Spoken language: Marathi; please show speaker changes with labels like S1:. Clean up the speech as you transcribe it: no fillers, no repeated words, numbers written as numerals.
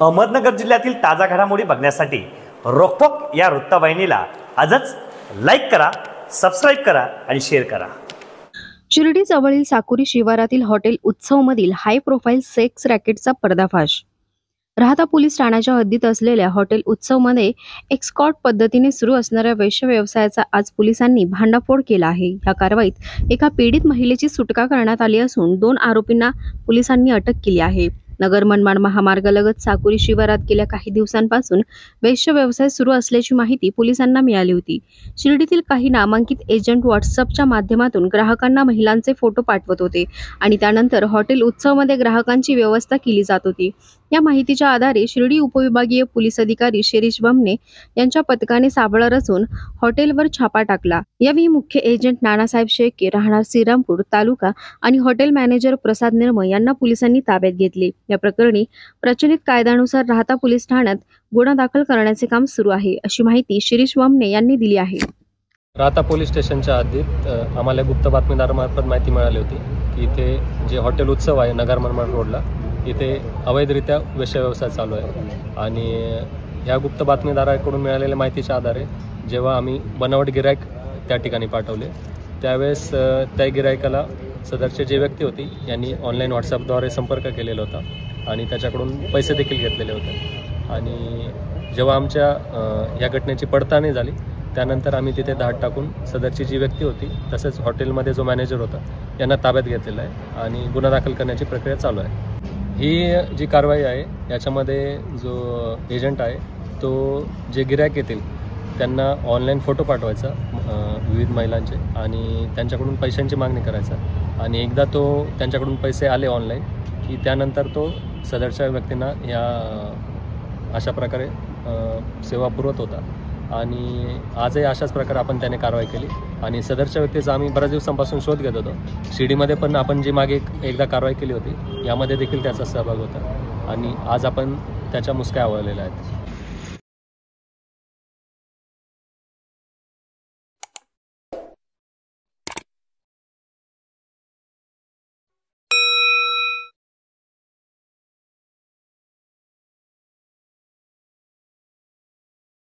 S1: अहमदनगर जिल्ह्यातील ताजा घडामोडी बघण्यासाठी रोखोक या वृत्तवाहिनीला आजच लाईक करा, सबस्क्राईब करा आणि शेअर करा।
S2: शिर्डी जवळील साकुरी शिवारातील हॉटेल उत्सवमधील हाय प्रोफाईल सेक्स रॅकेटचा पर्दाफाश। राहता पोलीस ठाण्याच्या हद्दीत असलेल्या हॉटेल उत्सवमध्ये एक्सकॉर्ट पद्धतीने सुरू असणाऱ्या वेश्या व्यवसायाचा आज पोलिसांनी भांडाफोड केला आहे। या कारवाईत एका पीडित महिलेची सुटका करण्यात आली असून 2 आरोपींना पोलिसांनी अटक केली आहे। नगर मनमाड महामार्गालगत साकुरी शिवारात गेल्या काही दिवसांपासून वेश्या व्यवसाय सुरू असल्याची माहिती पोलिसांना मिळाली होती। शिर्डीतील काही नामांकित एजंट व्हॉट्सअपच्या माध्यमातून ग्राहकांना महिलांचे फोटो पाठवत होते आणि त्यानंतर हॉटेल उत्सवमध्ये ग्राहकांची व्यवस्था केली जात होती। या माहितीच्या आधारे शिर्डी उपविभागीय पोलीस अधिकारी शिरीष बमणे यांच्या पथकाने सापळा रचून हॉटेलवर छापा टाकला। यावेळी मुख्य एजंट नानासाहेब शेळके राहणार श्रीरामपूर तालुका आणि हॉटेल मॅनेजर प्रसाद निर्मळ यांना पोलिसांनी ताब्यात घेतले। या प्रकरणी प्रचलित कायद्यानुसार राहता पोलीस ठाण्यात गुन्हा दाखल करण्याचे काम सुरू आहे, अशी माहिती शिरीष बमणे यांनी दिली आहे।
S3: राहता पोलीस स्टेशनच्या हद्दीत आम्हाला गुप्त बातमीदारामार्फत माहिती मिळाली होती की इथे जे हॉटेल उत्सव आहे नगर मनमाड रोडला, इथे अवैधरित्या वेश्या व्यवसाय चालू आहे आणि ह्या गुप्त बातमीदाराकडून मिळालेल्या माहितीच्या आधारे जेव्हा आम्ही बनावट गिराईक त्या ठिकाणी पाठवले त्यावेळेस त्या गिराईकाला सदरचे जे व्यक्ती होती यांनी ऑनलाईन व्हॉट्सअपद्वारे संपर्क केलेला होता आणि त्याच्याकडून पैसे देखील घेतलेले होते। आणि जेव्हा आमच्या या घटनेची पडताळणी झाली त्यानंतर आम्ही तिथे धाड टाकून सदरची जी व्यक्ती होती तसेच हॉटेलमध्ये जो मॅनेजर होता यांना ताब्यात घेतलेला आहे आणि गुन्हा दाखल करण्याची प्रक्रिया चालू आहे। ही जी कारवाई आहे याच्यामध्ये जो एजंट आहे तो जे गिराईक येतील त्यांना ऑनलाईन फोटो पाठवायचा विविध महिलांचे आणि त्यांच्याकडून पैशांची मागणी करायचा आणि एकदा तो त्यांच्याकडून पैसे आले ऑनलाईन की त्यानंतर तो सदरच्या व्यक्तींना या अशा प्रकारे सेवा पुरवत होता आणि आजही अशाच प्रकारे आपण त्याने कारवाई केली आणि सदरच्या व्यक्तीचा आम्ही बऱ्याच दिवसांपासून शोध घेत होतो। शिर्डीमध्ये पण आपण जी मागे एकदा कारवाई केली होती यामध्ये देखील त्याचा सहभाग होता आणि आज आपण त्याच्या मुसक्या आवळलेल्या आहेत।